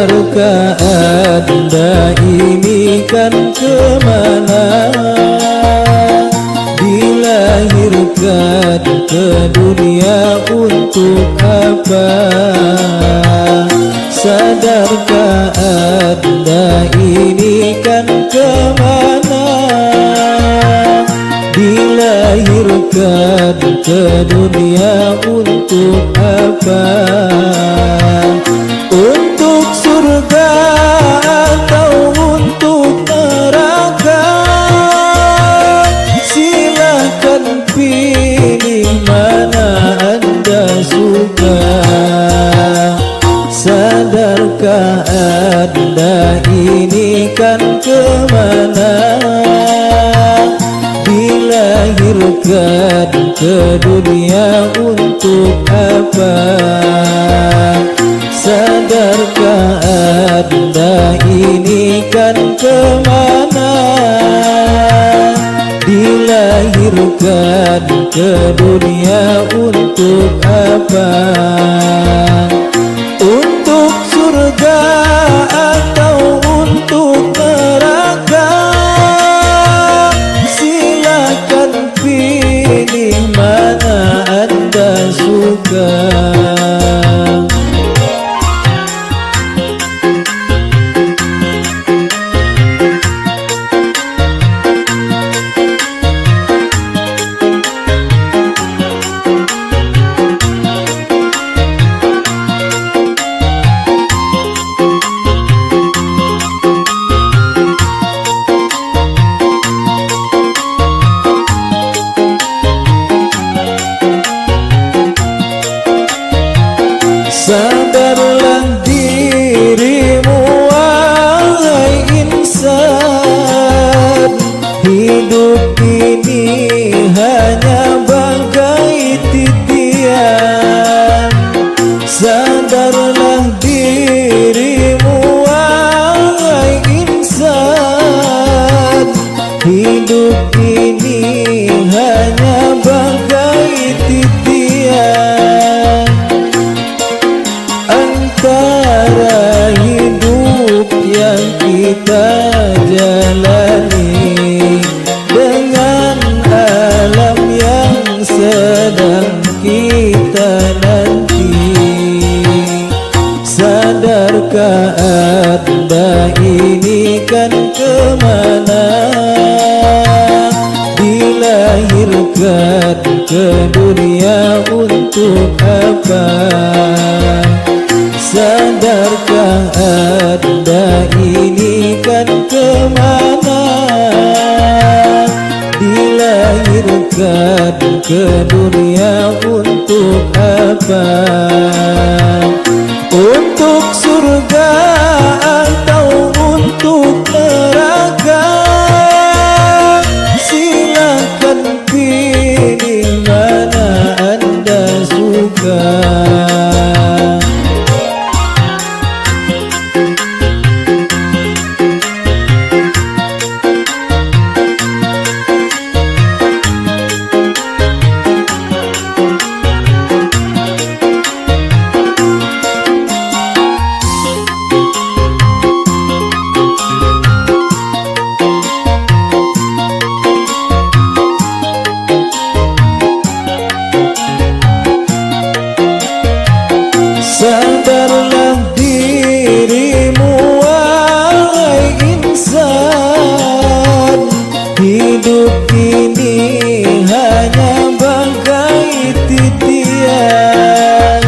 Sadarkah Anda ini kan kemana? Dilahirkan ke dunia untuk apa? Sadarkah Anda ini kan kemana? Dilahirkan ke dunia untuk apa? Untuk surga atau untuk neraka? Silahkan pilih mana Anda suka. Sadarkah Anda ini kan kemana? Dilahirkan ke dunia untuk apa? Sadarkah Anda ini kan kemana? Dilahirkan ke dunia untuk apa? Untuk surga atau untuk neraka? Silakan pilih mana Anda suka. Sadarlah dirimu wahai insan, hidup ini hanya bagai titian. Sadarlah dirimu wahai insan, hidup ini hanya bagai titian. Antara hidup yang kita jalani dengan alam yang sedang kita nanti. Sadarkah Anda ini kan kemana? Dilahirkan ke dunia untuk apa? Sadarkah Anda ini kan kemana? Dilahirkan ke dunia untuk apa? Untuk surga atau untuk neraka? Silakan pilih mana Anda suka. Sadarlah dirimu wahai insan, hidup ini hanya bagai titian.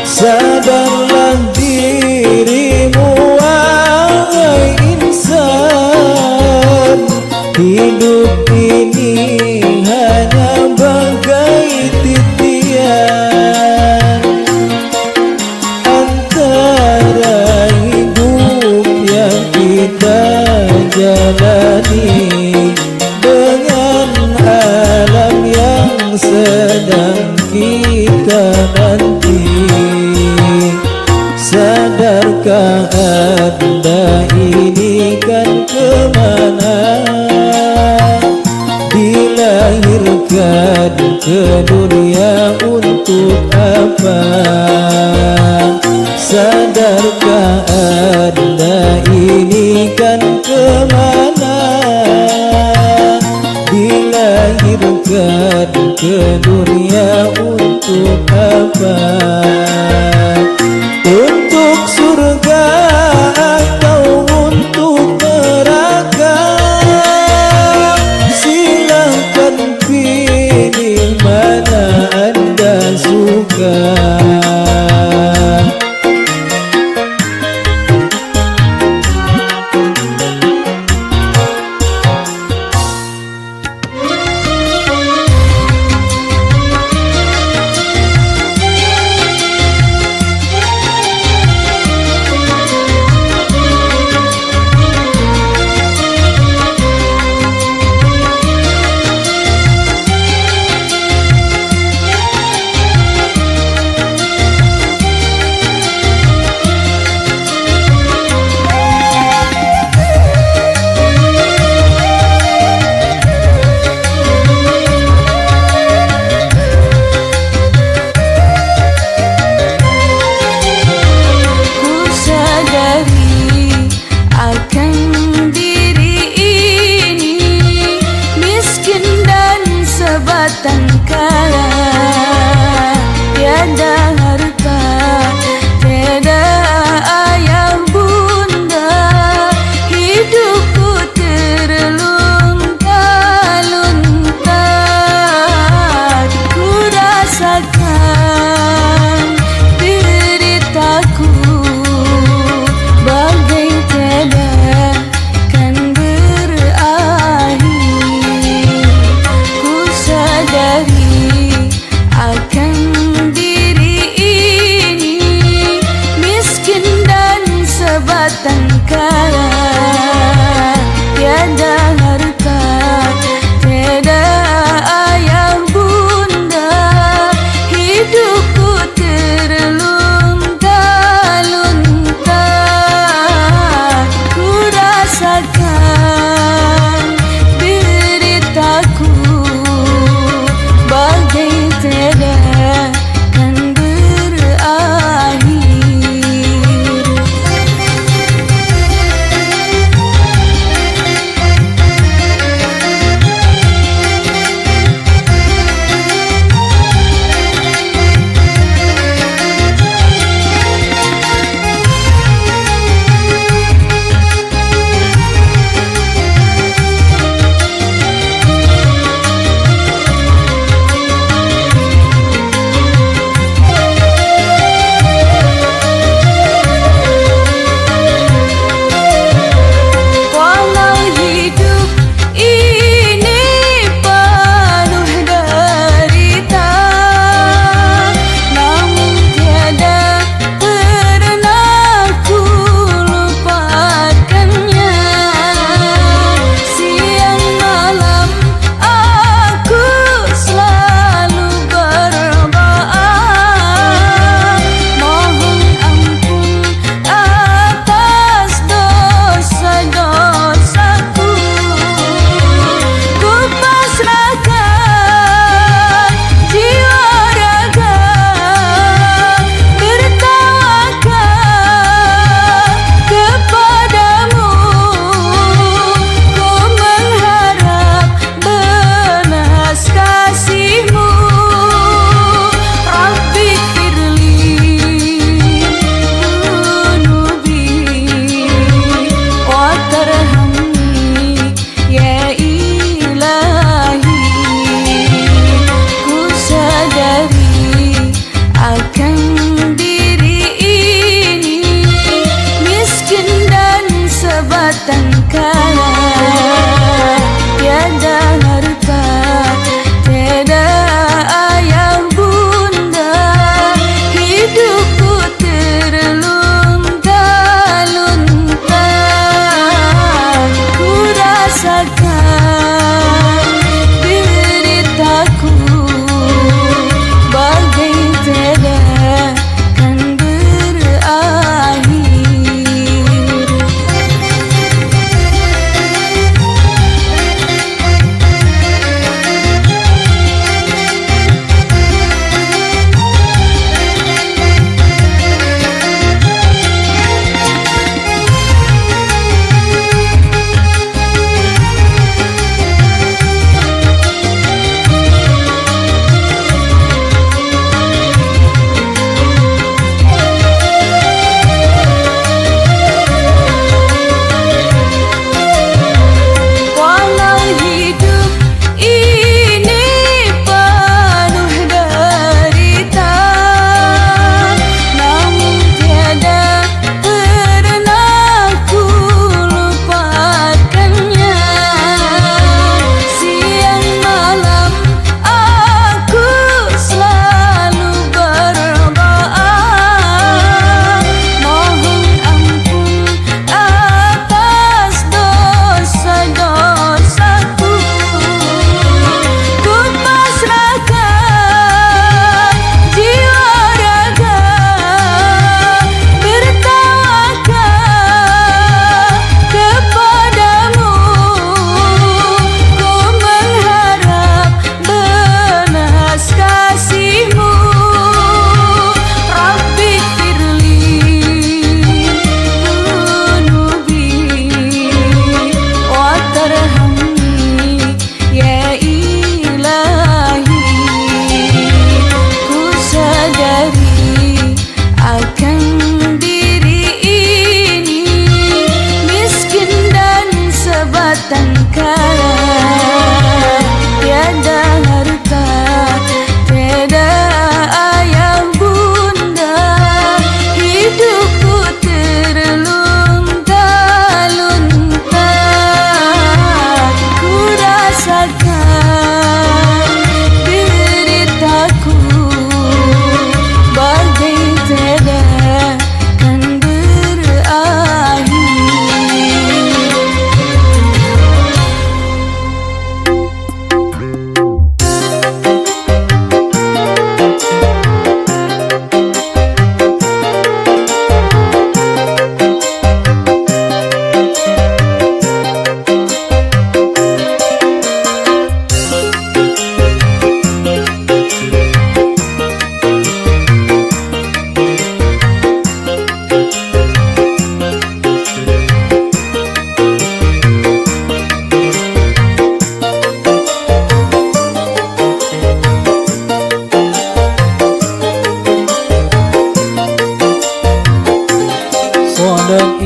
Sadarlah dirimu wahai insan, hidup ini hanya bagai titian. Antara hidup yang kita jalani dengan alam yang sedang kita nanti. Sadarkah Anda ini kan kemana? Dilahirkan ke dunia untuk apa? Sadarkah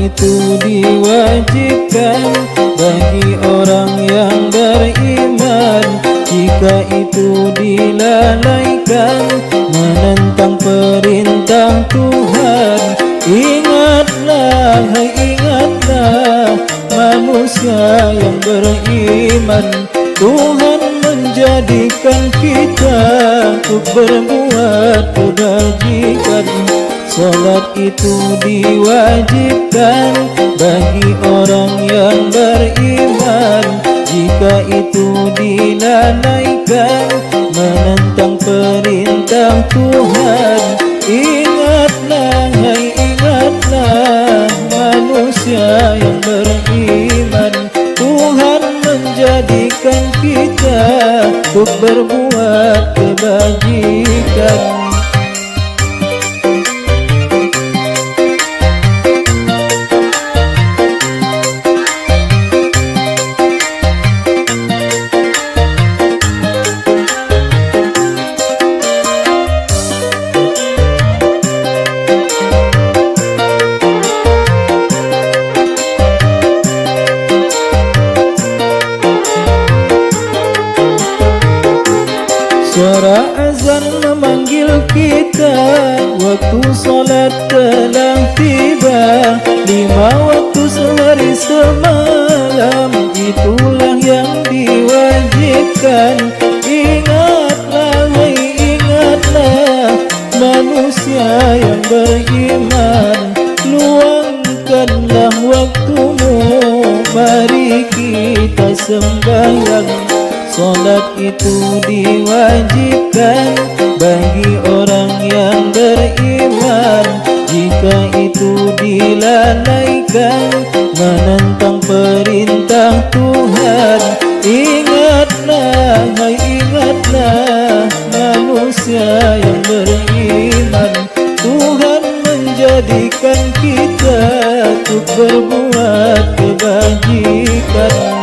itu diwajibkan bagi orang yang beriman. Jika itu dilalaikan, menentang perintah Tuhan. Ingatlah, hai ingatlah manusia yang beriman, Tuhan menjadikan kita untuk berbuat kebajikan. Salat itu diwajibkan bagi orang yang beriman. Jika itu dilalaikan, menentang perintah Tuhan. Ingatlah, hai ingatlah manusia yang beriman, Tuhan menjadikan kita untuk berbuat kebajikan. Suara azan memanggil kita, waktu solat telah tiba. 5 waktu sehari semalam, itulah yang diwajibkan. Ingatlah, hai ingatlah manusia yang beriman, luangkanlah waktumu, mari kita sembahyang. Salat itu diwajibkan bagi orang yang beriman. Jika itu dilalaikan, menentang perintah Tuhan. Ingatlah, hai ingatlah manusia yang beriman, Tuhan menjadikan kita untuk berbuat kebajikan.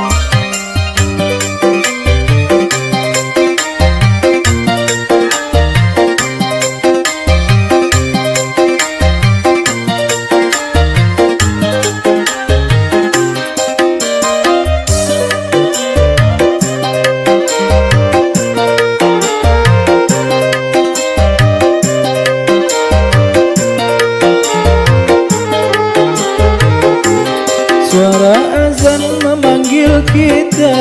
Suara azan memanggil kita,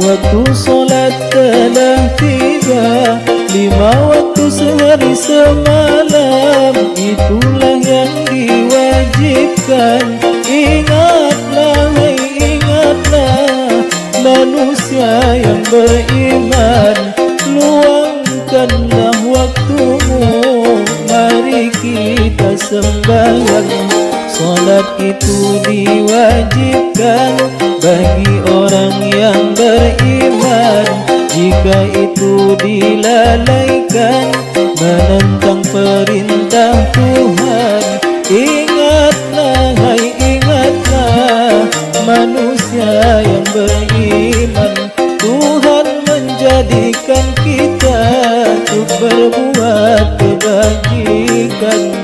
waktu solat telah tiba. 5 waktu sehari semalam, itulah yang diwajibkan. Ingatlah, hai ingatlah manusia yang beriman, luangkanlah waktumu, mari kita sembahyang. Salat itu diwajibkan bagi orang yang beriman. Jika itu dilalaikan, menentang perintah Tuhan. Ingatlah, hai ingatlah manusia yang beriman, Tuhan menjadikan kita untuk berbuat kebajikan.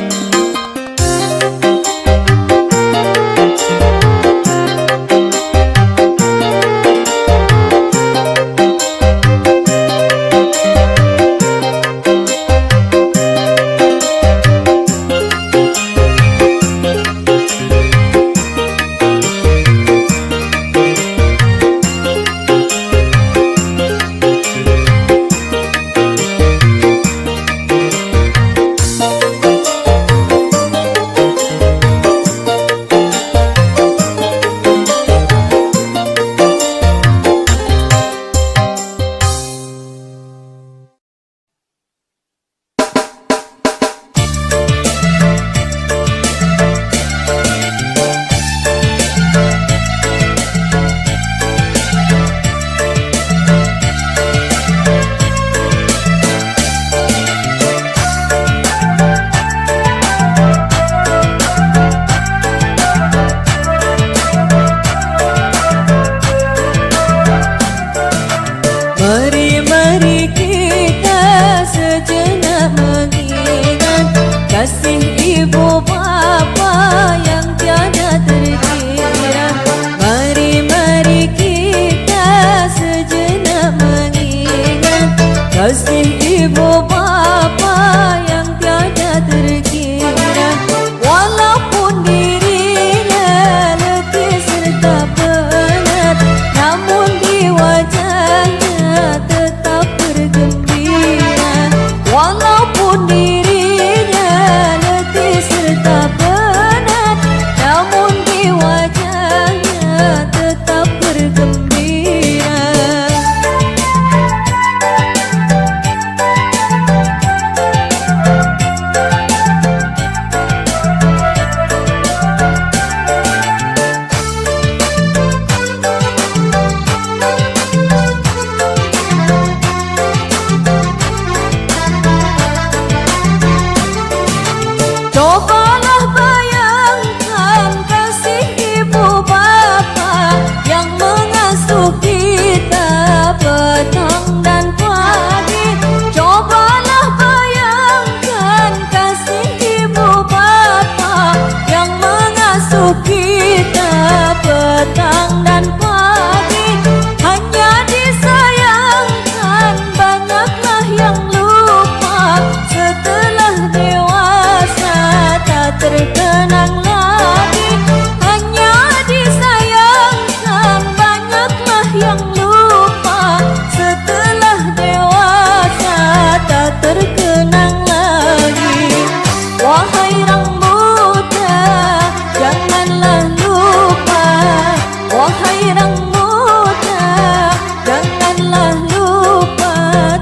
kasih ibu bapa yang tiada ibu bapa yang tiada terkira, walaupun dirinya letih serta penat, namun di wajahnya tetap bergembira. Walaupun dirinya letih serta penat, namun di wajahnya tetap bergembira. Cobalah bayangkan kasih ibu bapa yang mengasuh kita petang dan pagi. Cobalah bayangkan kasih ibu bapa yang mengasuh kita petang dan pagi. Hanya disayangkan banyaklah yang lupa, setelah dewasa tak terkenang lagi. Hanya disayangkan banyaklah yang lupa, setelah dewasa tak terkenang lagi. Wahai orang muda, janganlah lupa. Wahai orang muda, janganlah lupa,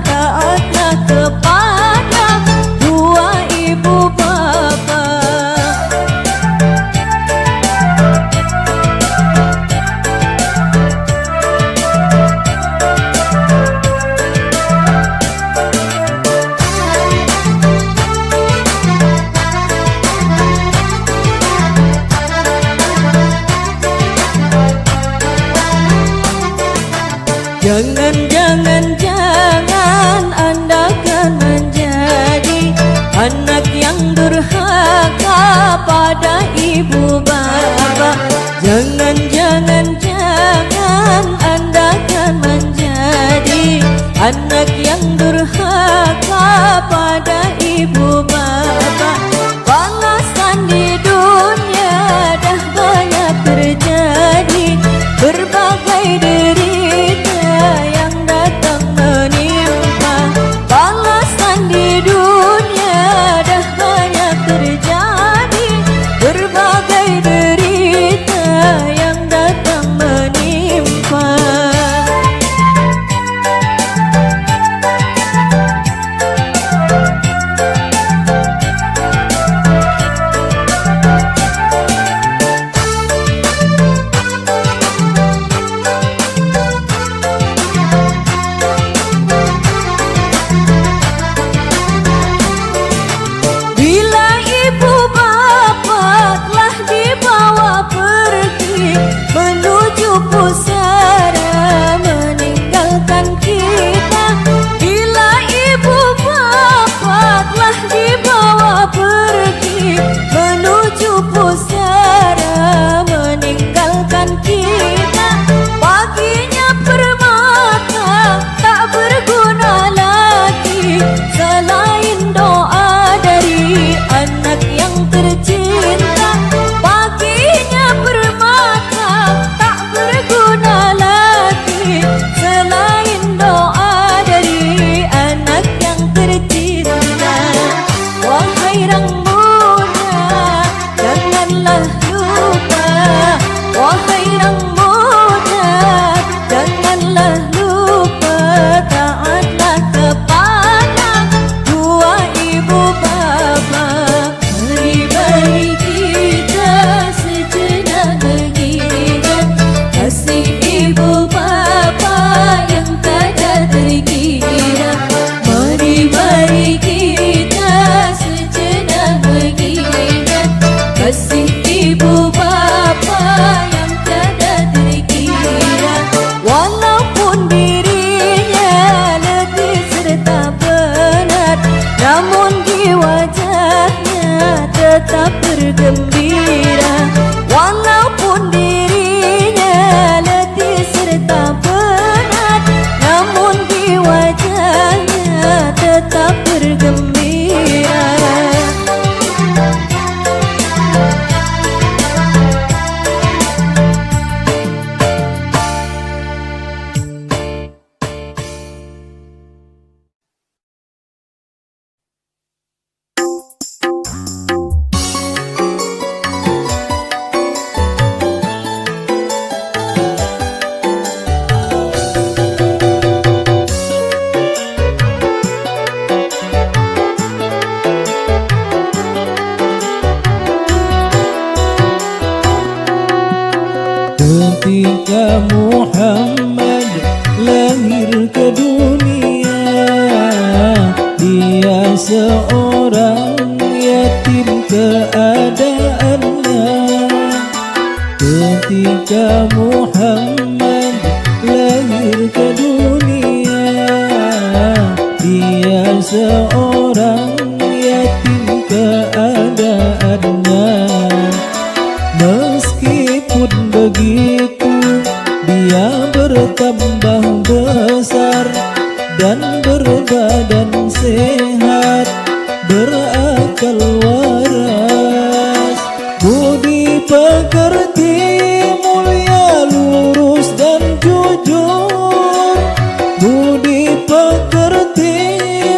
taatlah kepada dua ibu bapa. Jangan Anda kan menjadi anak yang durhaka pada ibu bapa. Jangan Anda kan menjadi anak yang durhaka pada ibu bapa. Balasan di dunia dah banyak terjadi, berbagai derita yang datang menimpa. Balasan di dunia dah banyak terjadi, berbagai derita yang datang menimpa. Bila ibu bapa telah dibawa pergi menuju pusara meninggalkan kita. Bila ibu bapa telah dibawa pergi menuju pusara meninggalkan kita, baginya permata tak berguna lagi selain doa dari anak yang tercinta. Baginya permata tak berguna lagi selain doa dari anak yang tercinta. Wahai orang muda, janganlah lupa. Wahai orang muda, janganlah lupa, taatlah kepada dua ibu bapa. Mari kita sejenak mengingat kasih ibu bapa yang tiada terkira. Mari kita sejenak mengingat kasih ibu bapa yang tiada terkira. Walaupun dirinya letih serta penat, namun di wajahnya tetap bergembira. Walaupun dirinya letih serta penat, namun di wajahnya tetap ketika Muhammad lahir ke dunia, dia seorang yatim keadaannya. Ketika Muhammad lahir ke dunia, dia seorang yatim keadaannya. Meskipun begitu, dia bertambah besar dan berbadan sehat, berakal waras, budi pekerti, mulia, lurus dan jujur. Budi pekerti,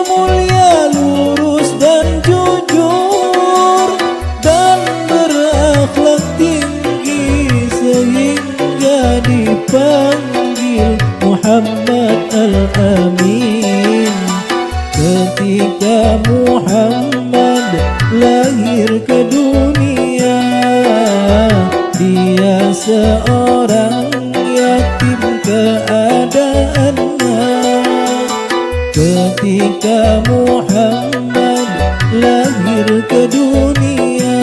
mulia, lurus dan jujur, dan berakhlak tinggi sehingga dipanggil Muhammad Al-Amin. Ketika Muhammad lahir ke dunia, dia seorang yatim keadaannya. Ketika Muhammad lahir ke dunia,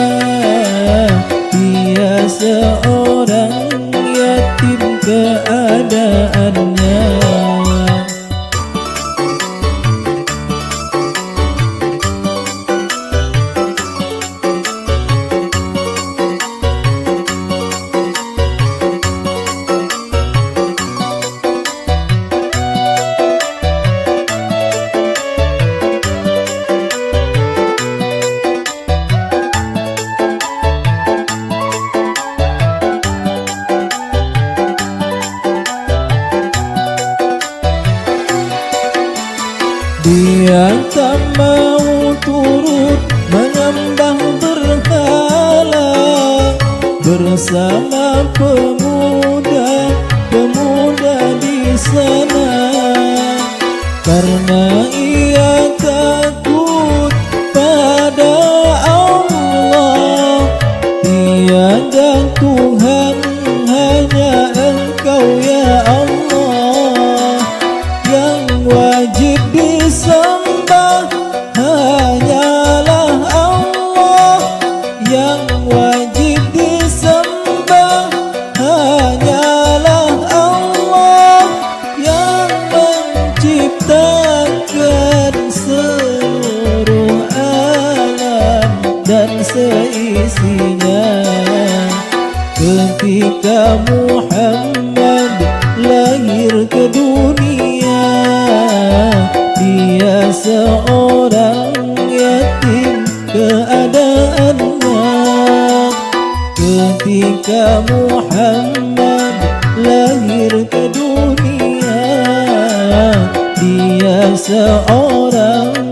dia seorang yatim keadaannya. Dia tak mau turut menyembah berhala bersama pemuda-pemuda di sana, karena ia takut pada Allah. Tiada Tuhan, hanya Engkau ya Allah, yang wajib disembah hanyalah Allah, yang wajib disembah hanyalah Allah, yang menciptakan seluruh alam dan seisinya. Ketika Muhammad lahir ke dunia, dia seorang yatim keadaannya. Ketika Muhammad lahir ke dunia, dia seorang